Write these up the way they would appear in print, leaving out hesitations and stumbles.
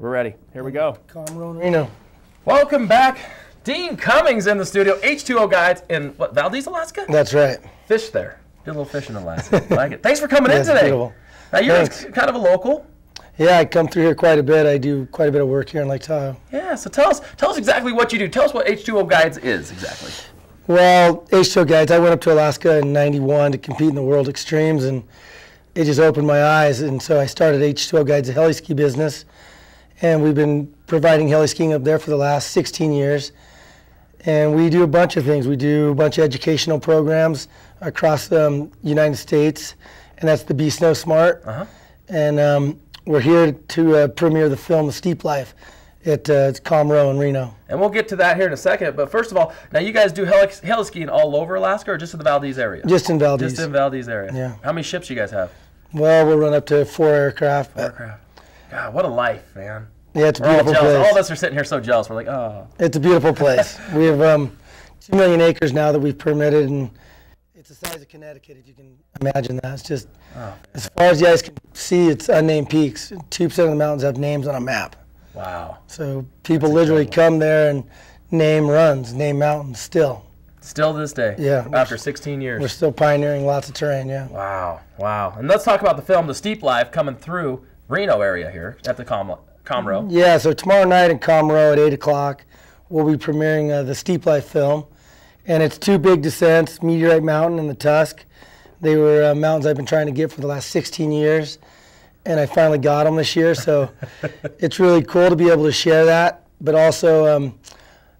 We're ready. Here we go. Reno. Welcome back. Dean Cummings in the studio. H2O Guides in what, Valdez, Alaska? That's right. Fish there. Did a little fishing in Alaska. I like it. Thanks for coming in today. Beautiful. Now you're kind of a local. Yeah, I come through here quite a bit. I do quite a bit of work here in Lake Tahoe. Yeah, so tell us exactly what you do. Tell us what H2O Guides is exactly. Well, H2O Guides, I went up to Alaska in '91 to compete in the World Extremes, and it just opened my eyes. And so I started H2O Guides, a heli ski business, and we've been providing heli skiing up there for the last 16 years. And we do a bunch of things. We do a bunch of educational programs across the United States, and that's the Be Snow Smart. And we're here to premiere the film The Steep Life at Comro in Reno. And we'll get to that here in a second. But first of all, now you guys do heli skiing all over Alaska or just in the Valdez area? Just in Valdez. Just in Valdez area. Yeah. How many ships you guys have? Well, we'll run up to 4 aircraft. God, what a life, man. Yeah, it's a beautiful place. All of us are sitting here so jealous. We're like, oh. It's a beautiful place. We have 2 million acres now that we've permitted, and it's the size of Connecticut, if you can imagine that. It's just, as far as you guys can see, it's unnamed peaks. 2% of the mountains have names on a map. Wow. So people literally come there and name runs, name mountains still. Still to this day? Yeah. After 16 years? We're still pioneering lots of terrain, yeah. Wow, wow. And let's talk about the film, The Steep Life, coming through Reno area here at the Comro. Yeah, so tomorrow night in Comro at 8 o'clock, we'll be premiering the Steep Life film. And it's 2 big descents, Meteorite Mountain and the Tusk. They were mountains I've been trying to get for the last 16 years, and I finally got them this year. So it's really cool to be able to share that. But also,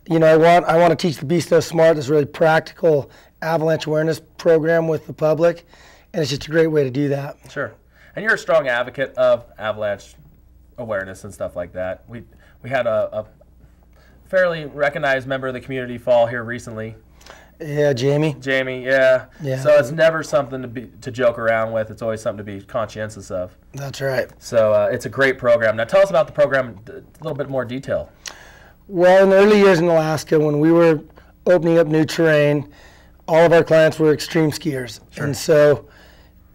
you know, I want to teach the Be Snow Smart, this really practical avalanche awareness program with the public, and it's just a great way to do that. Sure. And you're a strong advocate of avalanche awareness and stuff like that. We had a fairly recognized member of the community fall here recently. Yeah, Jamie. Jamie, yeah. Yeah. So it's never something to joke around with. It's always something to be conscientious of. That's right. So it's a great program. Now tell us about the program in a little bit more detail. Well, in the early years in Alaska, when we were opening up new terrain, all of our clients were extreme skiers. Sure. And so,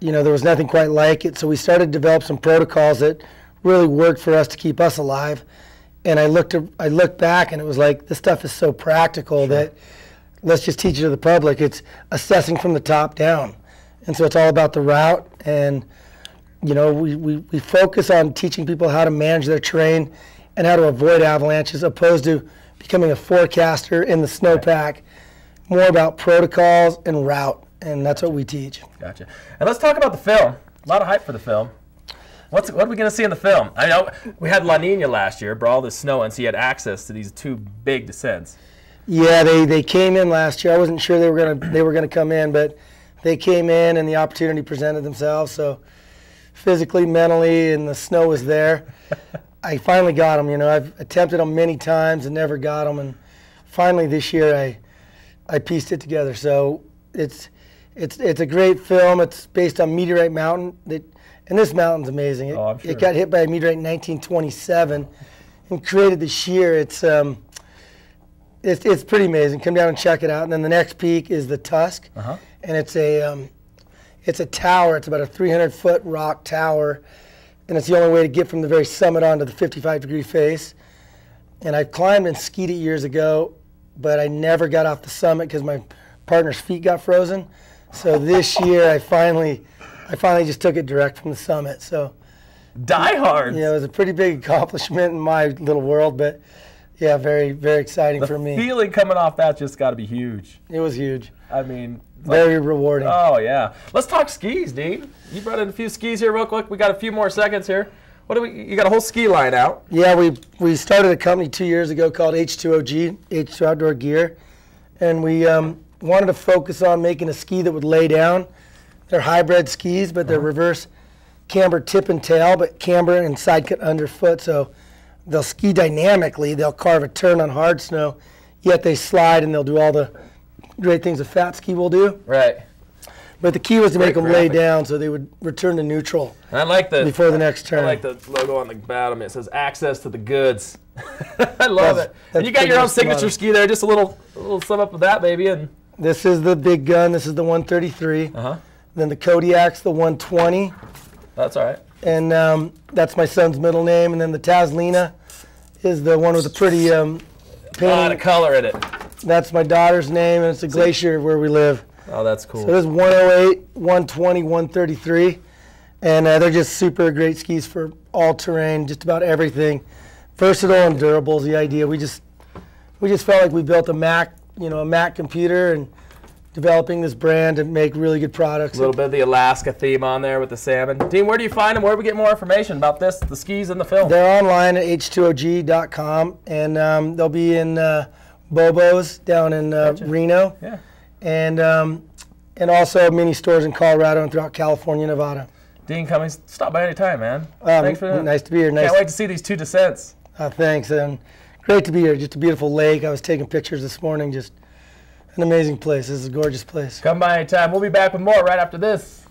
you know, there was nothing quite like it. So we started to develop some protocols that really worked for us to keep us alive. And I looked back, and it was like, this stuff is so practical that let's just teach it to the public. It's assessing from the top down. And so it's all about the route. And, you know, we focus on teaching people how to manage their terrain and how to avoid avalanches, opposed to becoming a forecaster in the snowpack. More about protocols and route. And that's what we teach. Gotcha. And let's talk about the film. A lot of hype for the film. What are we going to see in the film? I know we had La Nina last year, brought all this snow in, so you had access to these 2 big descents. Yeah, they came in last year. I wasn't sure they were gonna come in, but they came in and the opportunity presented themselves. So physically, mentally, and the snow was there. I finally got them. You know, I've attempted them many times and never got them, and finally this year I pieced it together. So it's a great film. It's based on Meteorite Mountain. And this mountain's amazing. I'm sure. It got hit by a meteorite in 1927 and created the shear. It's pretty amazing. Come down and check it out. And then the next peak is the Tusk, and it's a tower. It's about a 300-foot rock tower, and it's the only way to get from the very summit onto the 55-degree face. And I climbed and skied it years ago, but I never got off the summit because my partner's feet got frozen. So this year I finally just took it direct from the summit. So Die Hard. Yeah, it was a pretty big accomplishment in my little world, but yeah, very, very exciting for me. The feeling coming off that just got to be huge. It was huge. I mean, very rewarding. Oh yeah. Let's talk skis, Dean. You brought in a few skis here real quick. We got a few more seconds here. You got a whole ski line out. Yeah, we started a company 2 years ago called H2OG, H2 Outdoor Gear, and we wanted to focus on making a ski that would lay down. They're hybrid skis, but they're reverse camber tip and tail, but camber and side cut underfoot. So they'll ski dynamically. They'll carve a turn on hard snow, yet they slide, and they'll do all the great things a fat ski will do. Right. But the key was to make them lay down so they would return to neutral. And I like before the next turn. I like the logo on the bottom. It says access to the goods. I love it. And you got your own signature ski there. Just a little sum up of that, baby. And this is the big gun. This is the 133. Then the Kodiak's the 120. That's all right. and that's my son's middle name. And then the Taslina is the one with the pretty A lot painting. of color in it. That's my daughter's name, and it's a glacier where we live. Oh, that's cool. So there's 108, 120, 133, and they're just super great skis for all terrain, just about everything. Versatile and durable is the idea. We just felt like we built a Mac, a Mac computer, and developing this brand and make really good products. A little bit of the Alaska theme on there with the salmon. Dean, where do you find them? Where do we get more information about this, the skis and the film? They're online at h2og.com, and they'll be in Bobo's down in Reno, Yeah. and also mini stores in Colorado and throughout California, Nevada. Dean Cummings, stop by any time, man. Thanks for that. Nice to be here. Can't wait to see these 2 descents. Thanks, and great to be here. Just a beautiful lake. I was taking pictures this morning. Just an amazing place. This is a gorgeous place. Come by anytime. We'll be back with more right after this.